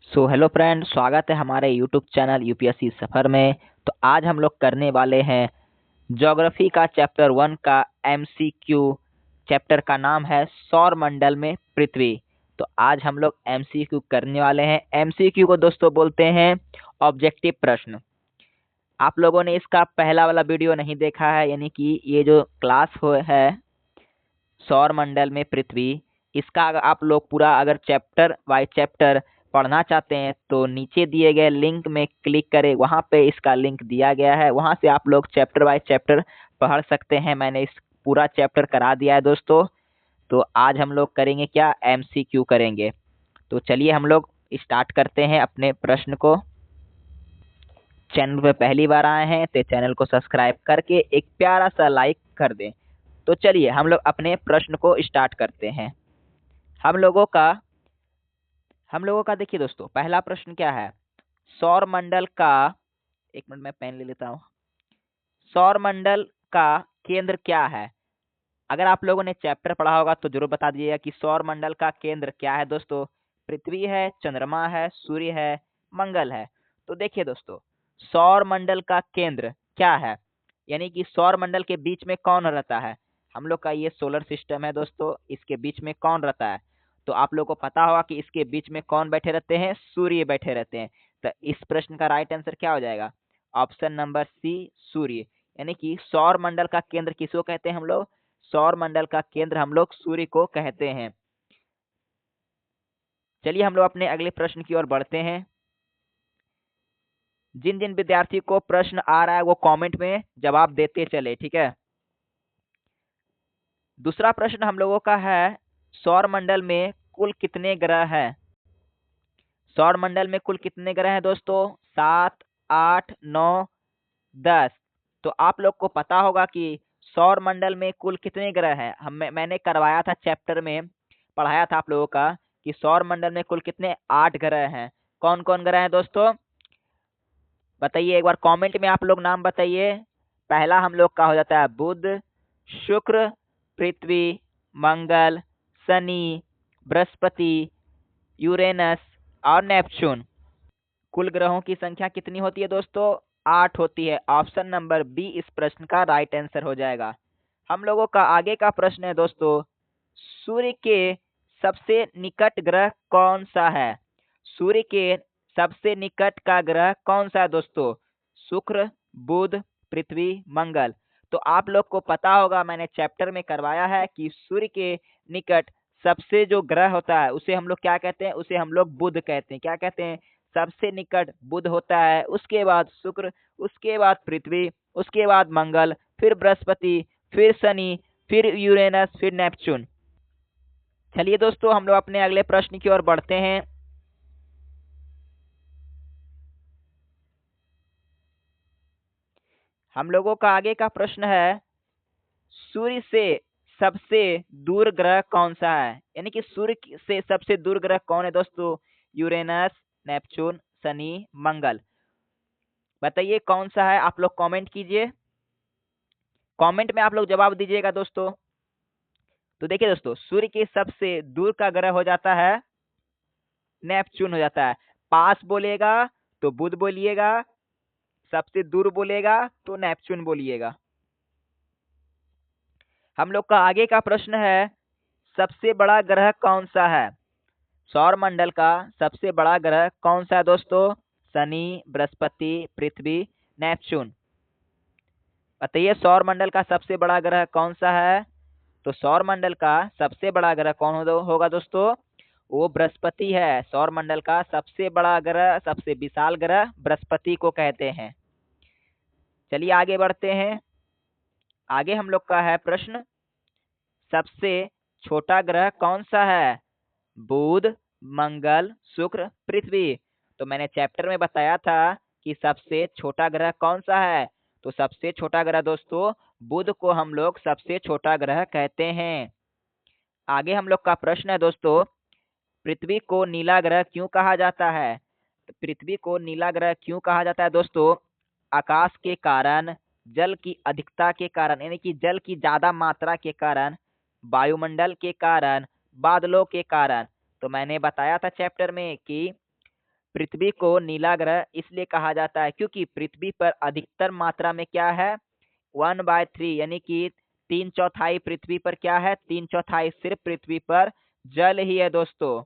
Hello friend, स्वागत है हमारे यूट्यूब चैनल यूपीएससी सफर में। तो आज हम लोग करने वाले हैं ज्योग्राफी का चैप्टर 1 का एमसीक्यू। चैप्टर का नाम है सौर मंडल में पृथ्वी। तो आज हम लोग एमसीक्यू करने वाले हैं। एमसीक्यू को दोस्तों बोलते हैं ऑब्जेक्टिव प्रश्न। आप लोगों ने इसका पहला वाला वीडियो नहीं देखा है, यानी कि ये जो क्लास हो है सौर मंडल में पृथ्वी, इसका अगर आप लोग पूरा अगर चैप्टर बाय चैप्टर पढ़ना चाहते हैं तो नीचे दिए गए लिंक में क्लिक करें। वहां पे इसका लिंक दिया गया है, वहां से आप लोग चैप्टर बाय चैप्टर पढ़ सकते हैं। मैंने इस पूरा चैप्टर करा दिया है दोस्तों। तो आज हम लोग करेंगे क्या, एमसीक्यू करेंगे। तो चलिए हम लोग स्टार्ट करते हैं अपने प्रश्न को। चैनल पे पहली बार आए हैं तो चैनल को सब्सक्राइब करके एक प्यारा सा लाइक कर दें। तो चलिए हम लोग अपने प्रश्न को स्टार्ट करते हैं। हम लोगों का देखिए दोस्तों, पहला प्रश्न क्या है। सौर मंडल का, एक मिनट मैं पेन ले लेता हूँ। सौर मंडल का केंद्र क्या है। अगर आप लोगों ने चैप्टर पढ़ा होगा तो जरूर बता दीजिएगा कि सौर मंडल का केंद्र क्या है दोस्तों। पृथ्वी है, चंद्रमा है, सूर्य है, मंगल है। तो देखिए दोस्तों, सौर मंडल का केंद्र क्या है, यानी कि सौर मंडल के बीच में कौन रहता है। हम लोग का ये सोलर सिस्टम है दोस्तों, इसके बीच में कौन रहता है। तो आप लोग को पता होगा कि इसके बीच में कौन बैठे रहते हैं, सूर्य बैठे रहते हैं। तो इस प्रश्न का राइट आंसर क्या हो जाएगा, ऑप्शन नंबर सी, सूर्य। यानी कि सौर मंडल का केंद्र किसको कहते हैं हम लोग, सौर मंडल का केंद्र हम लोग सूर्य को कहते हैं। चलिए हम लोग अपने अगले प्रश्न की ओर बढ़ते हैं। जिन जिन विद्यार्थी को प्रश्न आ रहा है वो कमेंट में जवाब देते चले, ठीक है। दूसरा प्रश्न हम लोगों का है, सौर मंडल में कुल कितने ग्रह हैं। सौर मंडल में कुल कितने ग्रह हैं दोस्तों, 7, 8, 9, 10। तो आप लोग को पता होगा कि सौर मंडल में कुल कितने ग्रह हैं। मैंने करवाया था चैप्टर में, पढ़ाया था आप लोगों का कि सौर मंडल में कुल कितने, 8 ग्रह हैं। कौन कौन ग्रह हैं दोस्तों, बताइए एक बार कमेंट में आप लोग नाम बताइए। पहला हम लोग का हो जाता है बुध, शुक्र, पृथ्वी, मंगल, शनि, बृहस्पति, यूरेनस और नेपच्यून। कुल ग्रहों की संख्या कितनी होती है दोस्तों, 8 होती है। ऑप्शन नंबर बी इस प्रश्न का राइट आंसर हो जाएगा। हम लोगों का आगे का प्रश्न है दोस्तों, सूर्य के सबसे निकट ग्रह कौन सा है। सूर्य के सबसे निकट का ग्रह कौन सा है दोस्तों, शुक्र, बुध, पृथ्वी, मंगल। तो आप लोग को पता होगा, मैंने चैप्टर में करवाया है कि सूर्य के निकट सबसे जो ग्रह होता है उसे हम लोग क्या कहते हैं, उसे हम लोग बुध कहते हैं। क्या कहते हैं, सबसे निकट बुध होता है, उसके बाद शुक्र, उसके बाद पृथ्वी, उसके बाद मंगल, फिर बृहस्पति, फिर शनि, फिर यूरेनस, फिर नेपच्यून। चलिए दोस्तों हम लोग अपने अगले प्रश्न की ओर बढ़ते हैं। हम लोगों का आगे का प्रश्न है, सूर्य से सबसे दूर ग्रह कौन सा है। यानी कि सूर्य से सबसे दूर ग्रह कौन है दोस्तों, यूरेनस, नेपच्यून, शनि, मंगल। बताइए कौन सा है, आप लोग कमेंट कीजिए। कमेंट में आप लोग जवाब दीजिएगा दोस्तों। तो देखिए दोस्तों, सूर्य के सबसे दूर का ग्रह हो जाता है नेपच्यून हो जाता है। पास बोलेगा तो बुध बोलिएगा, सबसे दूर बोलेगा तो नेपच्यून बोलिएगा। हम लोग का आगे का प्रश्न है, सबसे बड़ा ग्रह कौन सा है। सौर मंडल का सबसे बड़ा ग्रह कौन सा है दोस्तों, शनि, बृहस्पति, पृथ्वी, नेपच्यून। बताइए सौर मंडल का सबसे बड़ा ग्रह कौन सा है। तो सौर मंडल का सबसे बड़ा ग्रह कौन होगा दोस्तों, वो बृहस्पति है। सौर मंडल का सबसे बड़ा ग्रह, सबसे विशाल ग्रह बृहस्पति को कहते हैं। चलिए आगे बढ़ते हैं। आगे हम लोग का है प्रश्न, सबसे छोटा ग्रह कौन सा है, बुध, मंगल, शुक्र, पृथ्वी। तो मैंने चैप्टर में बताया था कि सबसे छोटा ग्रह कौन सा है। तो सबसे छोटा ग्रह दोस्तों बुध को हम लोग सबसे छोटा ग्रह कहते हैं। आगे हम लोग का प्रश्न है दोस्तों, पृथ्वी को नीला ग्रह क्यों कहा जाता है। तो पृथ्वी को नीला ग्रह क्यों कहा जाता है दोस्तों, आकाश के कारण, जल की अधिकता के कारण, यानी कि जल की ज्यादा मात्रा के कारण, वायुमंडल के कारण, बादलों के कारण। तो मैंने बताया था चैप्टर में कि पृथ्वी को नीला ग्रह इसलिए कहा जाता है क्योंकि पृथ्वी पर अधिकतर मात्रा में क्या है, 1/3 यानी कि 3/4 पृथ्वी पर क्या है, 3/4 सिर्फ पृथ्वी पर जल ही है दोस्तों।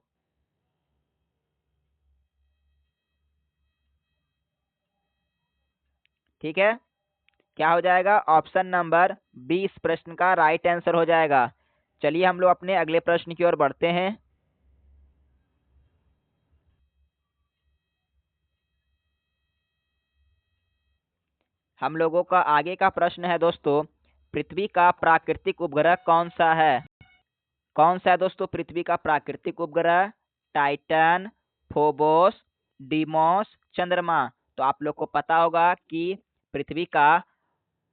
ठीक है, क्या हो जाएगा, ऑप्शन नंबर 20 प्रश्न का राइट आंसर हो जाएगा। चलिए हम लोग अपने अगले प्रश्न की ओर बढ़ते हैं। हम लोगों का आगे का प्रश्न है दोस्तों, पृथ्वी का प्राकृतिक उपग्रह कौन सा है। कौन सा है दोस्तों पृथ्वी का प्राकृतिक उपग्रह, टाइटन, फोबोस, डीमोस, चंद्रमा। तो आप लोग को पता होगा कि पृथ्वी का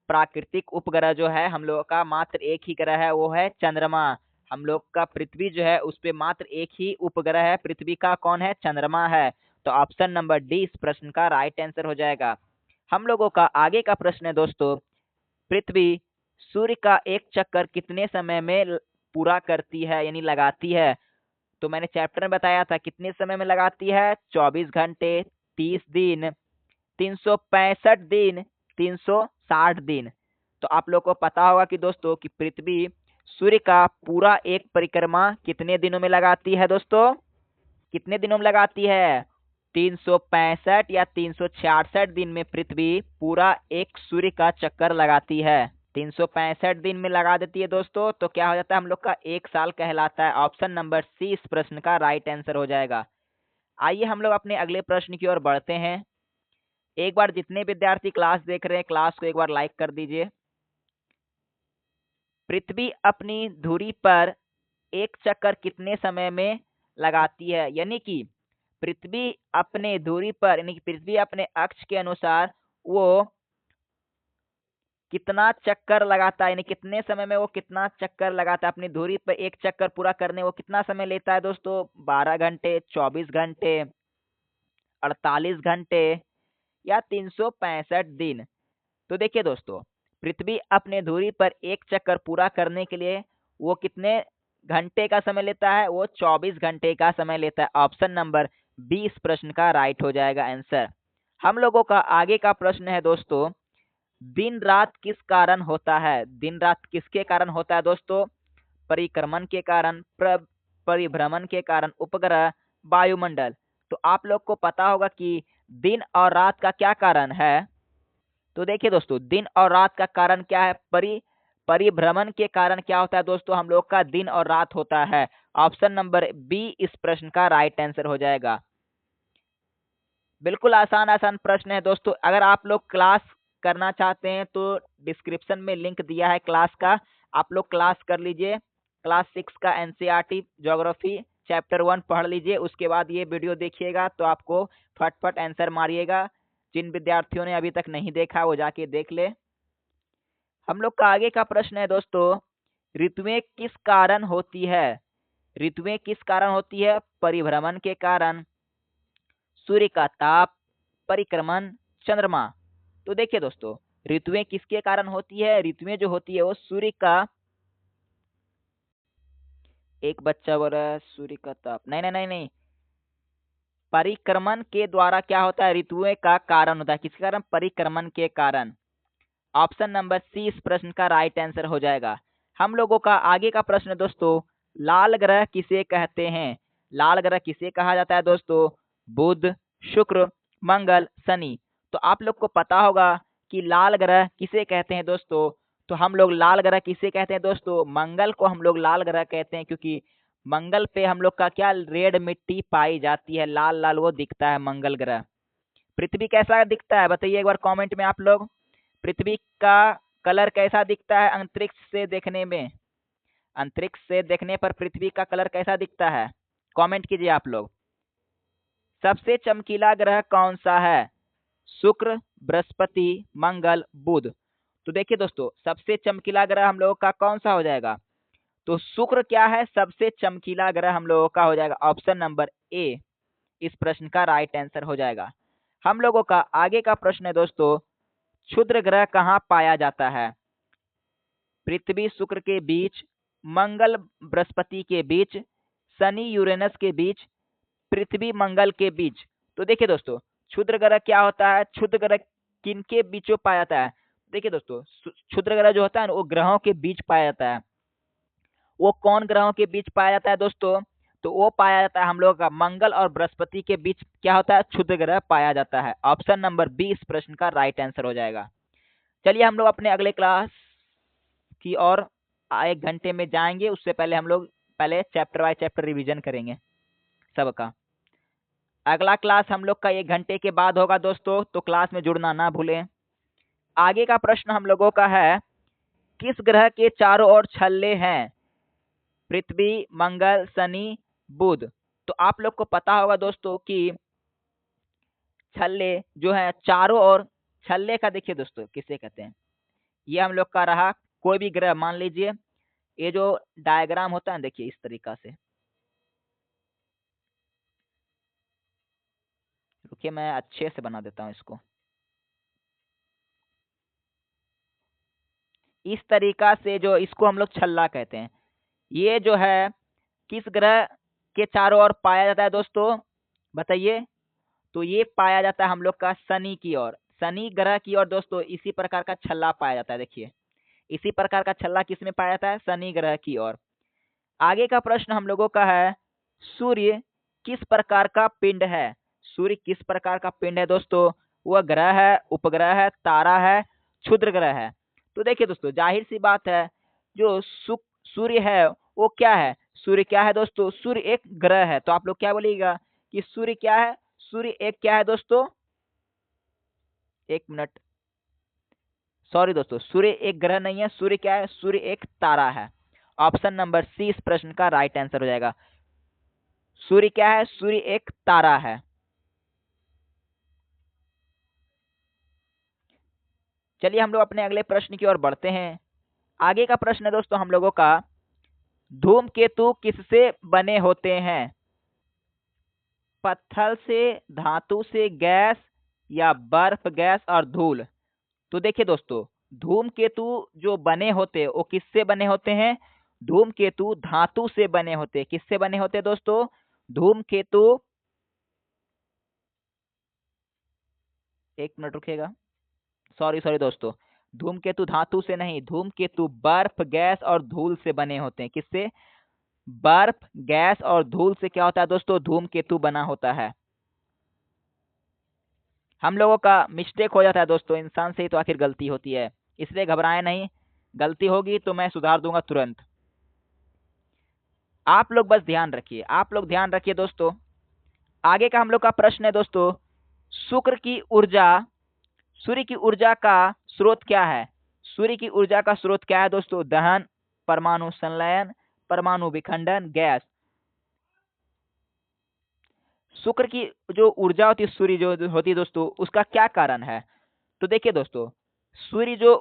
प्राकृतिक उपग्रह जो है हम लोगों का मात्र एक ही ग्रह है, वो है चंद्रमा। हम लोग का पृथ्वी जो है उस पे मात्र एक ही उपग्रह है, पृथ्वी का कौन है, चंद्रमा है। तो ऑप्शन नंबर डी इस प्रश्न का राइट आंसर हो जाएगा। हम लोगों का आगे का प्रश्न है दोस्तों, पृथ्वी सूर्य का एक चक्कर कितने समय में पूरा करती है यानी लगाती है। तो मैंने चैप्टर में बताया था कितने समय में लगाती है, 24 घंटे, 30 दिन, 365 दिन, 360 दिन। तो आप लोग को पता होगा कि दोस्तों कि पृथ्वी सूर्य का पूरा एक परिक्रमा कितने दिनों में लगाती है दोस्तों, कितने दिनों में लगाती है, 365 या 366 दिन में पृथ्वी पूरा एक सूर्य का चक्कर लगाती है। 365 दिन में लगा देती है दोस्तों, तो क्या हो जाता है हम लोग का एक साल कहलाता है। ऑप्शन नंबर सी इस प्रश्न का राइट आंसर हो जाएगा। आइए हम लोग अपने अगले प्रश्न की ओर बढ़ते हैं। एक बार जितने विद्यार्थी क्लास देख रहे हैं क्लास को एक बार लाइक कर दीजिए। पृथ्वी अपनी धुरी पर एक चक्कर कितने समय में लगाती है, यानी कि पृथ्वी अपने धुरी पर यानी कि पृथ्वी अपने अक्ष के अनुसार वो कितना चक्कर लगाता है, यानी कितने समय में वो कितना चक्कर लगाता है अपनी धुरी पर, एक चक्कर पूरा करने वो कितना समय लेता है दोस्तों, 12 घंटे, 24 घंटे, 48 घंटे या 365 दिन। तो देखिए दोस्तों, पृथ्वी अपने धुरी पर एक चक्कर पूरा करने के लिए वो कितने घंटे का समय लेता है, वो 24 घंटे का समय लेता है। ऑप्शन नंबर 20 प्रश्न का राइट हो जाएगा आंसर। हम लोगों का आगे का प्रश्न है दोस्तों, दिन रात किस कारण होता है। दिन रात किसके कारण होता है दोस्तों, परिक्रमण के कारण, परिभ्रमण के कारण, उपग्रह, वायुमंडल। तो आप लोग को पता होगा कि दिन और रात का क्या कारण है। तो देखिए दोस्तों, दिन और रात का कारण क्या है, परिभ्रमण के कारण क्या होता है दोस्तों, हम लोग का दिन और रात होता है। ऑप्शन नंबर बी इस प्रश्न का राइट आंसर हो जाएगा। बिल्कुल आसान आसान प्रश्न है दोस्तों। अगर आप लोग क्लास करना चाहते हैं तो डिस्क्रिप्शन में लिंक दिया है क्लास का, आप लोग क्लास कर लीजिए। क्लास 6 का एनसीईआरटी ज्योग्राफी चैप्टर 1 पढ़ लीजिए, उसके बाद ये वीडियो देखिएगा तो आपको फटफट आंसर मारिएगा। जिन विद्यार्थियों ने अभी तक नहीं देखा वो जाके देख ले। हम लोग का आगे का प्रश्न है दोस्तों, ऋतुएं किस कारण होती है। ऋतुएं किस कारण होती है, परिभ्रमण के कारण, सूर्य का ताप, परिक्रमण, चंद्रमा। तो देखिए दोस्तों, ऋतुएं किसके कारण होती है, ऋतुएं जो होती है वो सूर्य का, एक बच्चा बोल रहा है सूर्य का ताप, नहीं नहीं नहीं नहीं, परिक्रमण के द्वारा क्या होता है, ऋतुएं का कारण होता है। किसके कारण, परिक्रमण के कारण। ऑप्शन नंबर सी इस प्रश्न का राइट आंसर हो जाएगा। हम लोगों का आगे का प्रश्न दोस्तों, लाल ग्रह किसे कहते हैं। लाल ग्रह किसे कहा जाता है दोस्तों, बुध, शुक्र, मंगल, शनि। तो आप लोग को पता होगा कि लाल ग्रह किसे कहते हैं दोस्तों। तो हम लोग लाल ग्रह किसे कहते हैं दोस्तों, मंगल को हम लोग लाल ग्रह कहते हैं, क्योंकि मंगल पे हम लोग का क्या, रेड मिट्टी पाई जाती है, लाल लाल वो दिखता है मंगल ग्रह। पृथ्वी कैसा दिखता है बताइए एक बार कमेंट में आप लोग। पृथ्वी का कलर कैसा दिखता है अंतरिक्ष से देखने में, अंतरिक्ष से देखने पर पृथ्वी का कलर कैसा दिखता है, कमेंट कीजिए आप लोग। सबसे चमकीला ग्रह कौन सा है, शुक्र, बृहस्पति, मंगल, बुध। तो देखिए दोस्तों, सबसे चमकीला ग्रह हम लोगों का कौन सा हो जाएगा, तो शुक्र क्या है, सबसे चमकीला ग्रह हम लोगों का हो जाएगा। ऑप्शन नंबर ए इस प्रश्न का राइट आंसर हो जाएगा। हम लोगों का आगे का प्रश्न है दोस्तों, क्षुद्र ग्रह कहाँ पाया जाता है। पृथ्वी शुक्र के बीच, मंगल बृहस्पति के बीच, शनि यूरेनस के बीच, पृथ्वी मंगल के बीच। तो देखिए दोस्तों, क्षुद्र ग्रह क्या होता है, क्षुद्र ग्रह किनके बीचों पाया जाता है। देखिए दोस्तों, क्षुद्र ग्रह जो होता है ना, वो ग्रहों के बीच पाया जाता है। वो कौन ग्रहों के बीच पाया जाता है दोस्तों, तो वो पाया जाता है हम लोग का मंगल और बृहस्पति के बीच क्या होता है, क्षुद्र ग्रह पाया जाता है। ऑप्शन नंबर बी इस प्रश्न का राइट आंसर हो जाएगा। चलिए हम लोग अपने अगले क्लास की और 1 घंटे में जाएंगे। उससे पहले हम लोग पहले चैप्टर बाय चैप्टर रिवीजन करेंगे सबका। अगला क्लास हम लोग का 1 घंटे के बाद होगा दोस्तों, तो क्लास में जुड़ना ना भूलें। आगे का प्रश्न हम लोगों का है, किस ग्रह के चारों ओर छल्ले हैं, पृथ्वी, मंगल, शनि, बुध। तो आप लोग को पता होगा दोस्तों कि छल्ले जो है चारों ओर, छल्ले का देखिए दोस्तों किसे कहते हैं। ये हम लोग का रहा कोई भी ग्रह, मान लीजिए ये जो डायग्राम होता है देखिए इस तरीका से, रुकिए मैं अच्छे से बना देता हूँ इसको। इस तरीका से जो इसको हम लोग छल्ला कहते हैं। ये जो है किस ग्रह के चारों ओर पाया जाता है दोस्तों, बताइए। तो ये पाया जाता है हम लोग का शनि की ओर, शनि ग्रह की ओर दोस्तों इसी प्रकार का छल्ला पाया जाता है। देखिए इसी प्रकार का छल्ला किस में पाया जाता है, शनि ग्रह की ओर। आगे का प्रश्न हम लोगों का है, सूर्य किस प्रकार का पिंड है। सूर्य किस प्रकार का पिंड है दोस्तों, वह ग्रह है, उपग्रह है, तारा है, क्षुद्र ग्रह है। तो देखिए दोस्तों जाहिर सी बात है, जो सूर्य है वो क्या है, सूर्य क्या है दोस्तों, सूर्य एक ग्रह है। तो आप लोग क्या बोलिएगा कि सूर्य क्या है, सूर्य एक क्या है दोस्तों, 1 मिनट, सॉरी दोस्तों, सूर्य एक ग्रह नहीं है, सूर्य क्या है, सूर्य एक तारा है। ऑप्शन नंबर सी इस प्रश्न का राइट आंसर हो जाएगा। सूर्य क्या है, सूर्य एक तारा है। चलिए हम लोग अपने अगले प्रश्न की ओर बढ़ते हैं। आगे का प्रश्न है दोस्तों हम लोगों का, धूमकेतु किससे बने होते हैं, पत्थर से, धातु से, गैस या बर्फ, गैस और धूल। तो देखिए दोस्तों, धूमकेतु जो बने होते हैं वो किससे बने होते हैं, धूमकेतु धातु से बने होते हैं। किससे बने होते हैं दोस्तों, धूमकेतु, 1 मिनट रुकिएगा, सॉरी सॉरी दोस्तों, धूमकेतु धातु से नहीं, धूमकेतु बर्फ, गैस और धूल से बने होते हैं। किससे, बर्फ, गैस और धूल से क्या होता है दोस्तों, धूमकेतु बना होता है। हम लोगों का मिस्टेक हो जाता है दोस्तों, इंसान से ही तो आखिर गलती होती है, इसलिए घबराएं नहीं, गलती होगी तो मैं सुधार दूंगा तुरंत। आप लोग बस ध्यान रखिए, आप लोग ध्यान रखिए दोस्तों। आगे का हम लोग का प्रश्न है दोस्तों, शुक्र की ऊर्जा, सूर्य की ऊर्जा का स्रोत क्या है। सूर्य की ऊर्जा का स्रोत क्या है दोस्तों, दहन, परमाणु संलयन, परमाणु विखंडन, गैस। शुक्र की जो ऊर्जा होती है, सूर्य जो होती है दोस्तों, उसका क्या कारण है। तो देखिए दोस्तों, सूर्य जो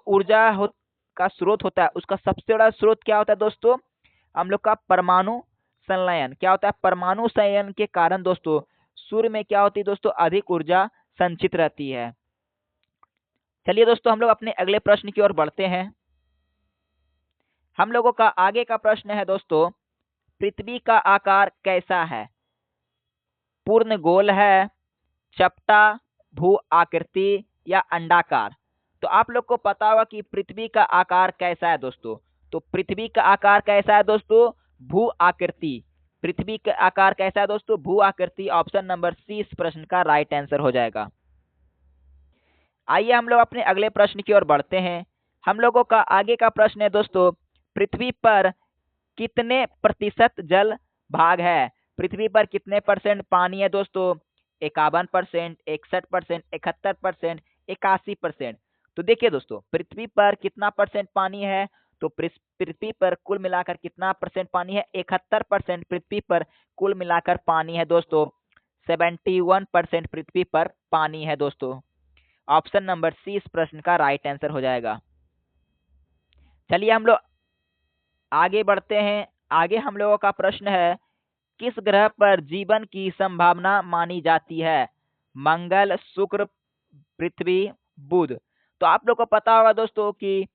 का स्रोत होता है, उसका सबसे बड़ा स्रोत क्या होता है दोस्तों, हम लोग का परमाणु संलयन। क्या होता है, परमाणु संलयन के कारण दोस्तों सूर्य में क्या होती है दोस्तों, अधिक ऊर्जा संचित रहती है। चलिए दोस्तों हम लोग अपने अगले प्रश्न की ओर बढ़ते हैं। हम लोगों का आगे का प्रश्न है दोस्तों, पृथ्वी का आकार कैसा है, पूर्ण गोल है, चपटा, भू आकृति या अंडाकार। तो आप लोग को पता होगा कि पृथ्वी का आकार कैसा है दोस्तों। तो पृथ्वी का आकार कैसा है दोस्तों, भू आकृति। पृथ्वी का आकार कैसा है दोस्तों, भू आकृति। ऑप्शन नंबर सी इस प्रश्न का राइट आंसर हो जाएगा। आइए हम लोग अपने अगले प्रश्न की ओर बढ़ते हैं। हम लोगों का आगे का प्रश्न है दोस्तों, पृथ्वी पर कितने प्रतिशत जल भाग है। पृथ्वी पर कितने परसेंट पानी है दोस्तों, 51%, 61%, 71%, 81%। तो देखिए दोस्तों, पृथ्वी पर कितना परसेंट पानी है, तो पृथ्वी पर कुल मिलाकर कितना परसेंट पानी है, 71% पृथ्वी पर कुल मिलाकर पानी है दोस्तों। 71% पृथ्वी पर पानी है दोस्तों। ऑप्शन नंबर सी इस प्रश्न का राइट आंसर हो जाएगा। चलिए हम लोग आगे बढ़ते हैं। आगे हम लोगों का प्रश्न है, किस ग्रह पर जीवन की संभावना मानी जाती है, मंगल, शुक्र, पृथ्वी, बुध। तो आप लोग को पता होगा दोस्तों कि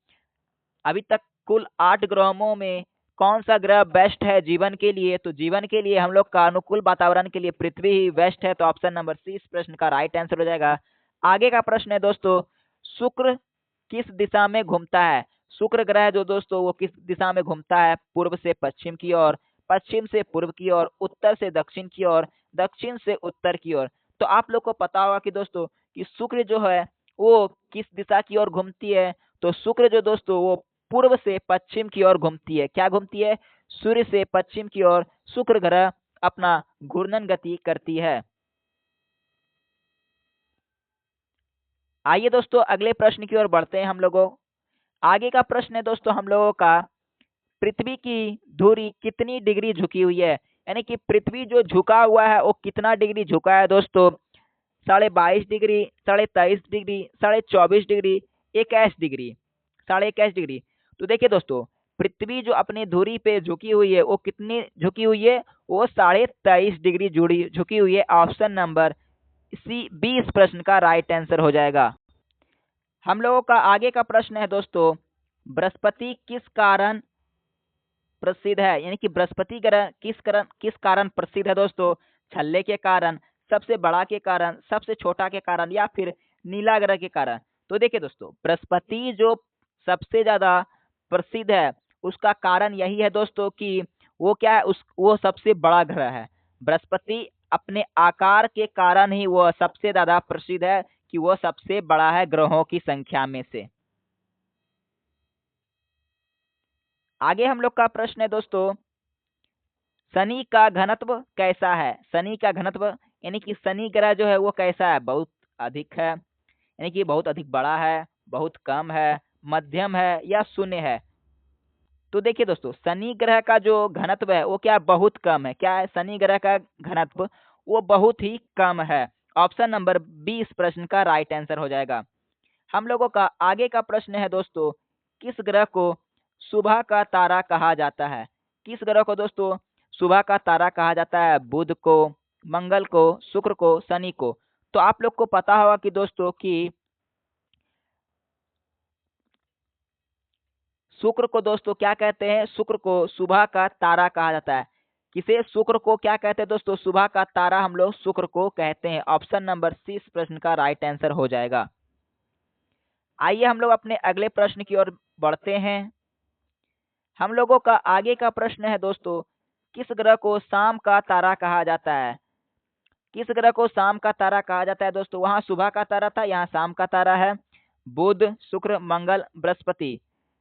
अभी तक कुल 8 ग्रहों में कौन सा ग्रह बेस्ट है जीवन के लिए? तो जीवन के लिए हम लोग का अनुकूल वातावरण के लिए पृथ्वी ही बेस्ट है। तो ऑप्शन नंबर सी इस प्रश्न का राइट आंसर हो जाएगा। आगे का प्रश्न है दोस्तों, शुक्र किस दिशा में घूमता है? शुक्र ग्रह जो दोस्तों वो किस दिशा में घूमता है? पूर्व से पश्चिम की ओर, पश्चिम से पूर्व की ओर, उत्तर से दक्षिण की ओर, दक्षिण से उत्तर की ओर। तो आप लोग को पता होगा कि दोस्तों कि शुक्र जो है वो किस दिशा की ओर घूमती है? तो शुक्र जो दोस्तों वो पूर्व से पश्चिम की ओर घूमती है। क्या घूमती है? सूर्य से पश्चिम की ओर शुक्र ग्रह अपना घूर्णन गति करती है। आइए दोस्तों अगले प्रश्न की ओर बढ़ते हैं हम लोगों। आगे का प्रश्न है दोस्तों हम लोगों का, पृथ्वी की धुरी कितनी डिग्री झुकी हुई है? यानी कि पृथ्वी जो झुका हुआ है वो कितना डिग्री झुका है दोस्तों? 22.5 degree, 23.5 degree, 24.5 degree, 21 degree, 21.5 degree. तो देखिए दोस्तों, पृथ्वी जो अपनी धुरी पे झुकी हुई है वो कितनी झुकी हुई है? वो 23.5 डिग्री जुड़ी झुकी हुई है। ऑप्शन नंबर सी 20 प्रश्न का राइट आंसर हो जाएगा। हम लोगों का आगे का प्रश्न है दोस्तों, बृहस्पति किस कारण प्रसिद्ध है? यानी कि बृहस्पति ग्रह किस कारण प्रसिद्ध है दोस्तों? छल्ले के कारण, सबसे बड़ा के कारण, सबसे छोटा के कारण, या फिर नीला ग्रह के कारण? तो देखिए दोस्तों, बृहस्पति जो सबसे ज्यादा प्रसिद्ध है उसका कारण यही है दोस्तों कि वो क्या है, वो सबसे बड़ा ग्रह है। बृहस्पति अपने आकार के कारण ही वो सबसे ज्यादा प्रसिद्ध है कि वो सबसे बड़ा है ग्रहों की संख्या में से। आगे हम लोग का प्रश्न है दोस्तों, शनि का घनत्व कैसा है? शनि का घनत्व यानी कि शनि ग्रह जो है वो कैसा है? बहुत अधिक है, यानी कि बहुत अधिक बड़ा है, बहुत कम है, मध्यम है, या शून्य है? तो देखिए दोस्तों, शनि ग्रह का जो घनत्व है वो क्या बहुत कम है। क्या है? शनि ग्रह का घनत्व वो बहुत ही कम है। ऑप्शन नंबर 20 प्रश्न का राइट आंसर हो जाएगा। हम लोगों का आगे का प्रश्न है दोस्तों, किस ग्रह को सुबह का तारा कहा जाता है? किस ग्रह को दोस्तों सुबह का तारा कहा जाता है? बुध को, मंगल को, शुक्र को, शनि को? तो आप लोग को पता होगा कि दोस्तों कि शुक्र को दोस्तों क्या कहते हैं? शुक्र को सुबह का तारा कहा जाता है। किसे? शुक्र को क्या कहते हैं दोस्तों? सुबह का तारा हम लोग शुक्र को कहते हैं। ऑप्शन नंबर 30 प्रश्न का राइट आंसर हो जाएगा। आइए हम लोग अपने अगले प्रश्न की ओर बढ़ते हैं। हम लोगों का आगे का प्रश्न है दोस्तों, किस ग्रह को शाम का तारा कहा जाता है? किस ग्रह को शाम का तारा कहा जाता है दोस्तों? वहां सुबह का तारा था, यहाँ शाम का तारा है। बुध, शुक्र, मंगल, बृहस्पति,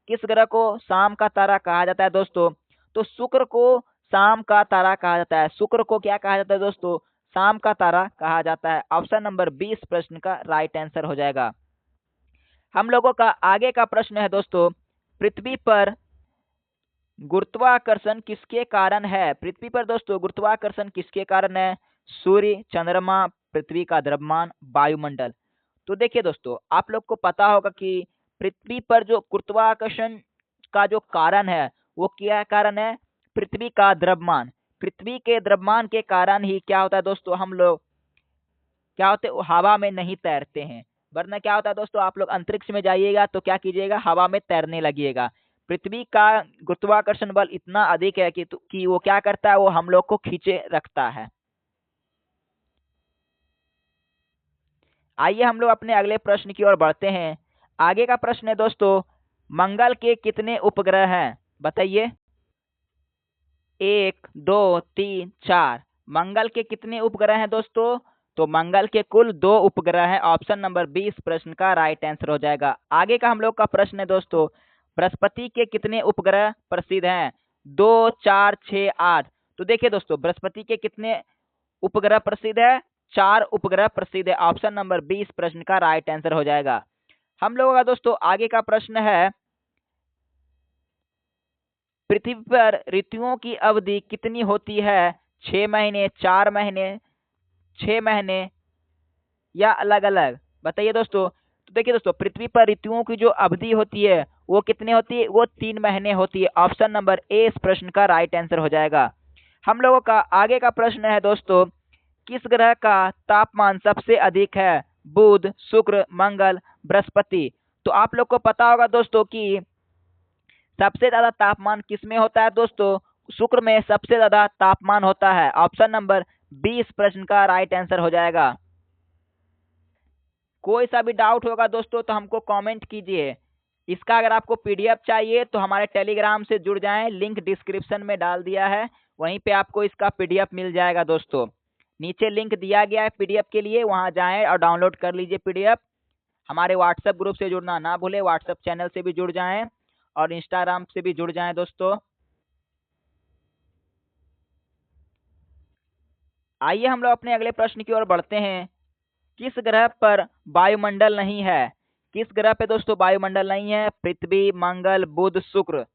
किस ग्रह को शाम का तारा कहा जाता है दोस्तों? तो शुक्र को शाम का तारा कहा जाता है। शुक्र को क्या कहा जाता है दोस्तों? शाम का तारा कहा जाता है। ऑप्शन नंबर 20 प्रश्न का राइट आंसर हो जाएगा। हम लोगों का आगे का प्रश्न है दोस्तों, पृथ्वी पर गुरुत्वाकर्षण किसके कारण है? पृथ्वी पर दोस्तों गुरुत्वाकर्षण किसके कारण है? सूर्य, चंद्रमा, पृथ्वी का द्रव्यमान, वायुमंडल? तो देखिए दोस्तों, आप लोग को पता होगा कि पृथ्वी पर जो गुरुत्वाकर्षण का जो कारण है वो क्या कारण है? पृथ्वी का द्रव्यमान। पृथ्वी के द्रव्यमान के कारण ही क्या होता है दोस्तों, हम लोग क्या होते हैं हवा में नहीं तैरते हैं। वरना क्या होता है दोस्तों, आप लोग अंतरिक्ष में जाइएगा तो क्या कीजिएगा, हवा में तैरने लगिएगा। पृथ्वी का गुरुत्वाकर्षण बल इतना अधिक है कि वो क्या करता है, वो हम लोग को खींचे रखता है। आइए हम लोग अपने अगले प्रश्न की ओर बढ़ते हैं। आगे का प्रश्न है दोस्तों, मंगल के कितने उपग्रह हैं? बताइए। 1, 2, 3, 4। मंगल के कितने उपग्रह हैं दोस्तों? तो मंगल के कुल 2 उपग्रह हैं। ऑप्शन नंबर 20 प्रश्न का राइट आंसर हो जाएगा। आगे का हम लोग का प्रश्न है दोस्तों, बृहस्पति के कितने उपग्रह प्रसिद्ध हैं? 2, 4, 6, 8। तो देखिए दोस्तों, बृहस्पति के कितने उपग्रह प्रसिद्ध है? 4 उपग्रह प्रसिद्ध है। ऑप्शन नंबर 20 प्रश्न का राइट आंसर हो जाएगा। हम लोगों का दोस्तों आगे का प्रश्न है, पृथ्वी पर ऋतुओं की अवधि कितनी होती है? 6 महीने, 4 महीने, 6 महीने, या अलग अलग? बताइए दोस्तों। तो देखिए दोस्तों, पृथ्वी पर ऋतुओं की जो अवधि होती है वो कितनी होती है? वो 3 महीने होती है। ऑप्शन नंबर ए इस प्रश्न का राइट आंसर हो जाएगा। हम लोगों का आगे का प्रश्न है दोस्तों, किस ग्रह का तापमान सबसे अधिक है? बुध, शुक्र, मंगल, बृहस्पति? तो आप लोग को पता होगा दोस्तों कि सबसे ज्यादा तापमान किस में होता है दोस्तों? शुक्र में सबसे ज्यादा तापमान होता है। ऑप्शन नंबर बी इस प्रश्न का राइट आंसर हो जाएगा। कोई सा भी डाउट होगा दोस्तों तो हमको कमेंट कीजिए। इसका अगर आपको पीडीएफ चाहिए तो हमारे टेलीग्राम से जुड़ जाएं, लिंक डिस्क्रिप्शन में डाल दिया है, वहीं पे आपको इसका पीडीएफ मिल जाएगा दोस्तों। नीचे लिंक दिया गया है पीडीएफ के लिए, वहां जाएं और डाउनलोड कर लीजिए पीडीएफ। हमारे व्हाट्सएप ग्रुप से जुड़ना ना भूले, व्हाट्सएप चैनल से भी जुड़ जाएं और इंस्टाग्राम से भी जुड़ जाएं दोस्तों। आइए हम लोग अपने अगले प्रश्न की ओर बढ़ते हैं। किस ग्रह पर वायुमंडल नहीं है? किस ग्रह पे दोस्तों वायुमंडल नहीं है? पृथ्वी, मंगल, बुध, शुक्र।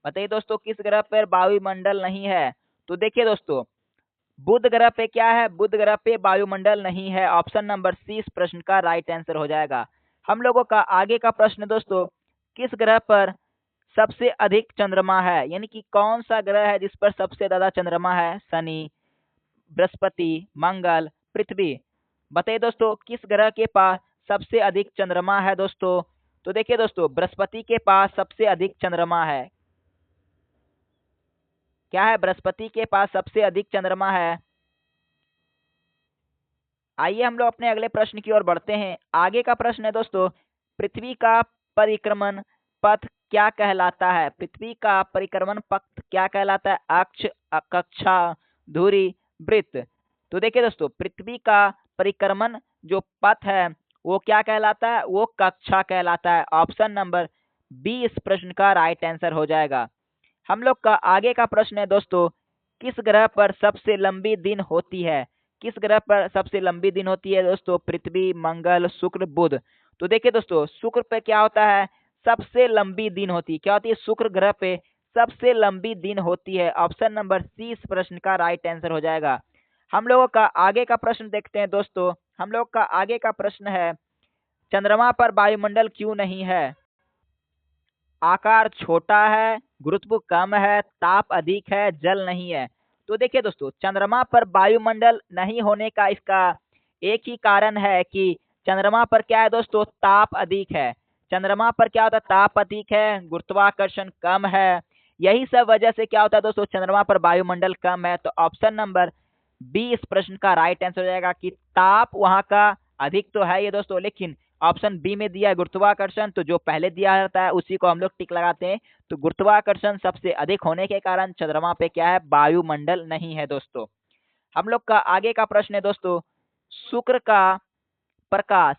बताइए दोस्तों किस ग्रह पर वायुमंडल नहीं है? तो देखिए दोस्तों, बुध ग्रह पे क्या है? बुध ग्रह पे वायुमंडल नहीं है। ऑप्शन नंबर सी इस प्रश्न का राइट आंसर हो जाएगा। हम लोगों का आगे का प्रश्न दोस्तों, किस ग्रह पर सबसे अधिक चंद्रमा है? यानी कि कौन सा ग्रह है जिस पर सबसे ज्यादा चंद्रमा है? शनि, बृहस्पति, मंगल, पृथ्वी। बताइए दोस्तों किस ग्रह के पास सबसे अधिक चंद्रमा है दोस्तों? तो देखिए दोस्तों, बृहस्पति के पास सबसे अधिक चंद्रमा है। क्या है? बृहस्पति के पास सबसे अधिक चंद्रमा है। आइए हम लोग अपने अगले प्रश्न की ओर बढ़ते हैं। आगे का प्रश्न है दोस्तों, पृथ्वी का परिक्रमण पथ क्या कहलाता है? पृथ्वी का परिक्रमण पथ क्या कहलाता है? अक्ष, कक्षा, धुरी, वृत्त। तो देखिए दोस्तों, पृथ्वी का परिक्रमण जो पथ है वो क्या कहलाता है? वो कक्षा कहलाता है। ऑप्शन नंबर बी इस प्रश्न का राइट आंसर हो जाएगा। हम लोग का आगे का प्रश्न है दोस्तों, किस ग्रह पर सबसे लंबी दिन होती है? किस ग्रह पर सबसे लंबी दिन होती है दोस्तों? पृथ्वी, मंगल, शुक्र, बुध। तो देखिए दोस्तों, शुक्र पे क्या होता है? सबसे लंबी दिन होती है। क्या होती है? शुक्र ग्रह पे सबसे लंबी दिन होती है। ऑप्शन नंबर सी इस प्रश्न का राइट आंसर हो जाएगा। हम लोगों का आगे का प्रश्न देखते हैं दोस्तों। हम लोग का आगे का प्रश्न है, चंद्रमा पर वायुमंडल क्यों नहीं है? आकार छोटा है, गुरुत्व कम है, ताप अधिक है, जल नहीं है। तो देखिए दोस्तों, चंद्रमा पर वायुमंडल नहीं होने का इसका एक ही कारण है कि चंद्रमा पर क्या है दोस्तों? ताप अधिक है। चंद्रमा पर क्या होता है? ताप अधिक है, गुरुत्वाकर्षण कम है। यही सब वजह से क्या होता है दोस्तों? चंद्रमा पर वायुमंडल कम है। तो ऑप्शन नंबर बी इस प्रश्न का राइट आंसर हो जाएगा कि ताप वहां का अधिक तो है ये दोस्तों, लेकिन ऑप्शन बी में दिया है गुरुत्वाकर्षण, तो जो पहले दिया रहता है उसी को हम लोग टिक लगाते हैं। तो गुरुत्वाकर्षण सबसे अधिक होने के कारण चंद्रमा पे क्या है? वायुमंडल नहीं है दोस्तों। हम लोग का आगे का प्रश्न है दोस्तों, शुक्र का प्रकाश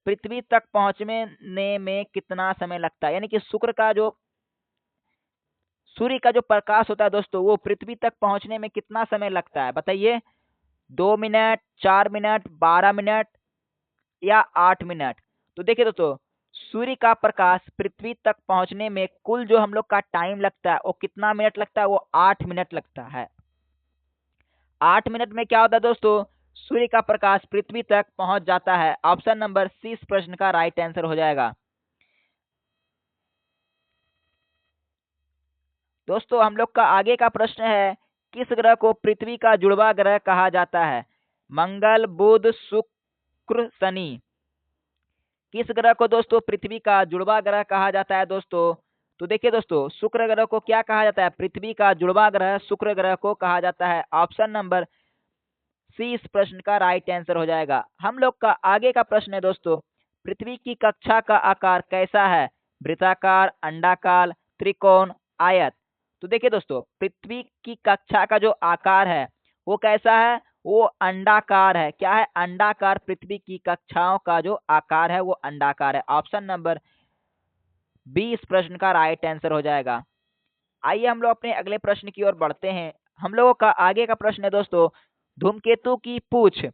पृथ्वी तक पहुंचने में कितना समय लगता है? यानी कि शुक्र का जो सूर्य का जो प्रकाश होता है दोस्तों, वो पृथ्वी तक पहुंचने में कितना समय लगता है? बताइए। 2 मिनट, 4 मिनट, 12 मिनट या 8 मिनट। तो देखिए दोस्तों, सूर्य का प्रकाश पृथ्वी तक पहुंचने में कुल जो हम लोग का टाइम लगता है वो कितना मिनट लगता है? वो 8 मिनट लगता है। 8 मिनट में क्या होता है दोस्तों? सूर्य का प्रकाश पृथ्वी तक पहुंच जाता है। ऑप्शन नंबर सी इस प्रश्न का राइट आंसर हो जाएगा। दोस्तों हम लोग का आगे का प्रश्न है, किस ग्रह को पृथ्वी का जुड़वा ग्रह कहा जाता है? मंगल, बुध, शुक्र, शनि। किस ग्रह को दोस्तों पृथ्वी का जुड़वा ग्रह कहा जाता है दोस्तों? तो देखिए दोस्तों, शुक्र ग्रह को क्या कहा जाता है? पृथ्वी का जुड़वा ग्रह शुक्र ग्रह को कहा जाता है। ऑप्शन नंबर सी इस प्रश्न का राइट आंसर हो जाएगा। हम लोग का आगे का प्रश्न है दोस्तों, पृथ्वी की कक्षा का आकार कैसा है? वृत्ताकार, अंडाकार, त्रिकोण, आयत। तो देखिए दोस्तों, पृथ्वी की कक्षा का जो आकार है वो कैसा है? वो अंडाकार है। क्या है? अंडाकार। पृथ्वी की कक्षाओं का जो आकार है वो अंडाकार है। ऑप्शन नंबर बी इस प्रश्न का राइट आंसर हो जाएगा। आइए हम लोग अपने अगले प्रश्न की ओर बढ़ते हैं। हम लोगों का आगे का प्रश्न है दोस्तों, धूमकेतु की पूंछ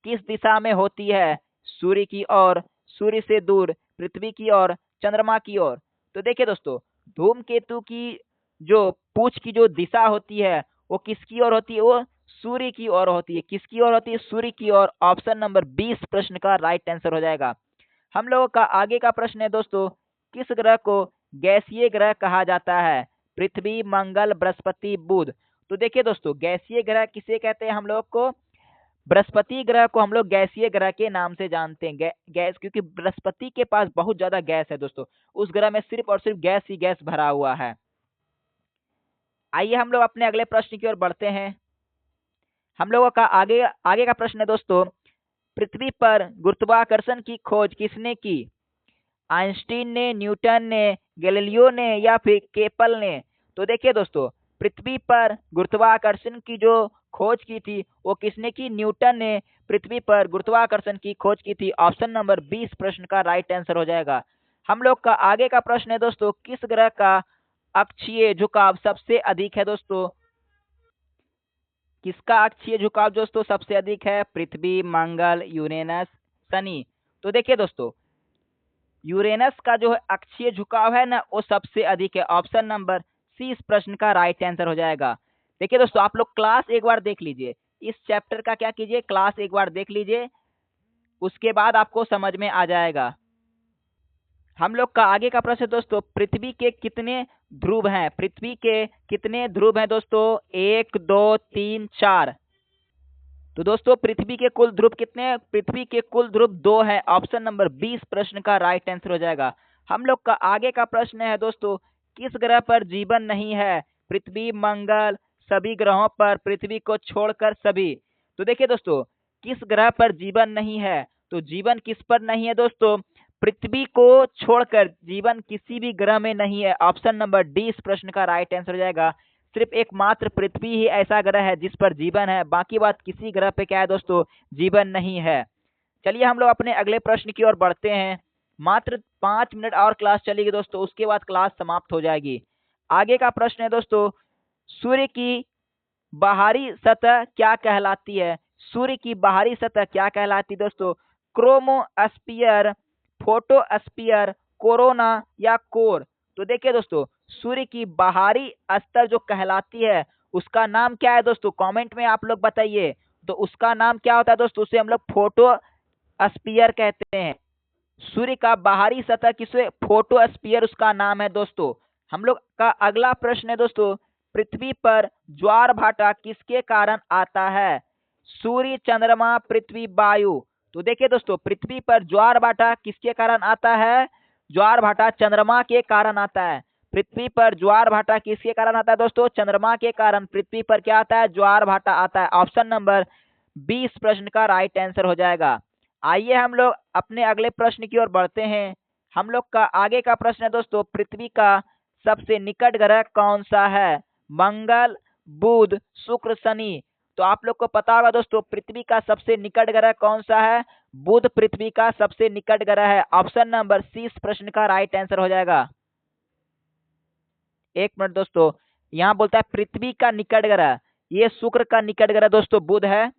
किस दिशा में होती है? सूर्य की ओर, सूर्य से दूर, पृथ्वी की ओर, चंद्रमा की ओर। तो देखिए दोस्तों, धूमकेतु की जो पूंछ की जो दिशा होती है वो किसकी ओर होती है? वो सूर्य की ओर होती है। किसकी ओर होती है? सूर्य की ओर। ऑप्शन नंबर 20 प्रश्न का राइट आंसर हो जाएगा। हम लोगों का आगे का प्रश्न है दोस्तों, किस ग्रह को गैसीय ग्रह कहा जाता है? पृथ्वी, मंगल, बृहस्पति, बुध। तो देखिए दोस्तों, गैसीय ग्रह किसे कहते हैं हम लोग को? बृहस्पति ग्रह को हम लोग गैसीय ग्रह के नाम से जानते हैं, गैस, क्योंकि बृहस्पति के पास बहुत ज्यादा गैस है दोस्तों। उस ग्रह में सिर्फ और सिर्फ गैस ही गैस भरा हुआ है। आइए हम लोग अपने अगले प्रश्न की ओर बढ़ते हैं। हम लोगों का आगे आगे का प्रश्न है दोस्तों, पृथ्वी पर गुरुत्वाकर्षण की खोज किसने की? आइंस्टीन ने, न्यूटन ने, गैलीलियो ने या फिर केपल ने? तो देखिए दोस्तों, पृथ्वी पर गुरुत्वाकर्षण की जो खोज की थी वो किसने की? न्यूटन ने पृथ्वी पर गुरुत्वाकर्षण की खोज की थी। ऑप्शन नंबर 20 प्रश्न का राइट आंसर हो जाएगा। हम लोग का आगे का प्रश्न है दोस्तों, किस ग्रह का अक्षीय झुकाव सबसे अधिक है दोस्तों? किसका अक्षीय झुकाव दोस्तों सबसे अधिक है? पृथ्वी, मंगल, यूरेनस, शनि? तो देखिए दोस्तों, यूरेनस का जो अक्षीय झुकाव है ना वो सबसे अधिक है। ऑप्शन नंबर सी इस प्रश्न का राइट आंसर हो जाएगा। देखिए दोस्तों, आप लोग क्लास एक बार देख लीजिए, इस चैप्टर का क्या कीजिए, क्लास एक बार देख लीजिए, उसके बाद आपको समझ में आ जाएगा। हम लोग का आगे का प्रश्न दोस्तों, पृथ्वी के कितने ध्रुव हैं? पृथ्वी के कितने ध्रुव हैं दोस्तों? 1, 2, 3, 4? तो दोस्तों पृथ्वी के कुल ध्रुव कितने हैं? पृथ्वी के कुल ध्रुव 2 है। ऑप्शन नंबर 20 प्रश्न का राइट आंसर हो जाएगा। हम लोग का आगे का प्रश्न है दोस्तों, किस ग्रह पर जीवन नहीं है? पृथ्वी, मंगल, सभी ग्रहों पर, पृथ्वी को छोड़कर सभी? तो देखिए दोस्तों, किस ग्रह पर जीवन नहीं है? तो जीवन किस पर नहीं है दोस्तों? पृथ्वी को छोड़कर जीवन किसी भी ग्रह में नहीं है। ऑप्शन नंबर डी इस प्रश्न का राइट आंसर हो जाएगा। सिर्फ एकमात्र पृथ्वी ही ऐसा ग्रह है जिस पर जीवन है, बाकी बात किसी ग्रह पे क्या है दोस्तों? जीवन नहीं है। चलिए हम लोग अपने अगले प्रश्न की ओर बढ़ते हैं। मात्र 5 मिनट और क्लास चलेगी दोस्तों, उसके बाद क्लास समाप्त हो जाएगी। आगे का प्रश्न है दोस्तों, सूर्य की बाहरी सतह क्या कहलाती है? सूर्य की बाहरी सतह क्या कहलाती है दोस्तों? क्रोमोस्फीयर, फोटोस्फीयर, कोरोना या कोर? तो देखिए दोस्तों, सूर्य की बाहरी सतह जो कहलाती है उसका नाम क्या है दोस्तों? कमेंट में आप लोग बताइए। तो उसका नाम क्या होता है दोस्तों? उसे हम लोग फोटोस्फीयर कहते हैं। सूर्य का बाहरी सतह किसे? फोटोस्फीयर उसका नाम है दोस्तों। हम लोग का अगला प्रश्न है दोस्तों, पृथ्वी पर ज्वार भाटा किसके कारण आता है? सूर्य, चंद्रमा, पृथ्वी, वायु? तो देखिए दोस्तों, पृथ्वी पर ज्वार भाटा किसके कारण आता है? ज्वार भाटा चंद्रमा के कारण आता है। पृथ्वी पर ज्वार भाटा किसके कारण आता है दोस्तों? चंद्रमा के कारण पृथ्वी पर क्या आता है? ज्वार भाटा आता है। ऑप्शन नंबर 20 प्रश्न का राइट आंसर हो जाएगा। आइए हम लोग अपने अगले प्रश्न की ओर बढ़ते हैं। हम लोग का आगे का प्रश्न है दोस्तों, पृथ्वी का सबसे निकट ग्रह कौन सा है? मंगल, बुध, शुक्र, शनि? तो आप लोग को पता होगा दोस्तों, पृथ्वी का सबसे निकट ग्रह कौन सा है? बुध पृथ्वी का सबसे निकट ग्रह है। ऑप्शन नंबर सी इस प्रश्न का राइट आंसर हो जाएगा। एक मिनट दोस्तों, यहाँ बोलता है पृथ्वी का निकट ग्रह, ये शुक्र का निकट ग्रह दोस्तों बुध है।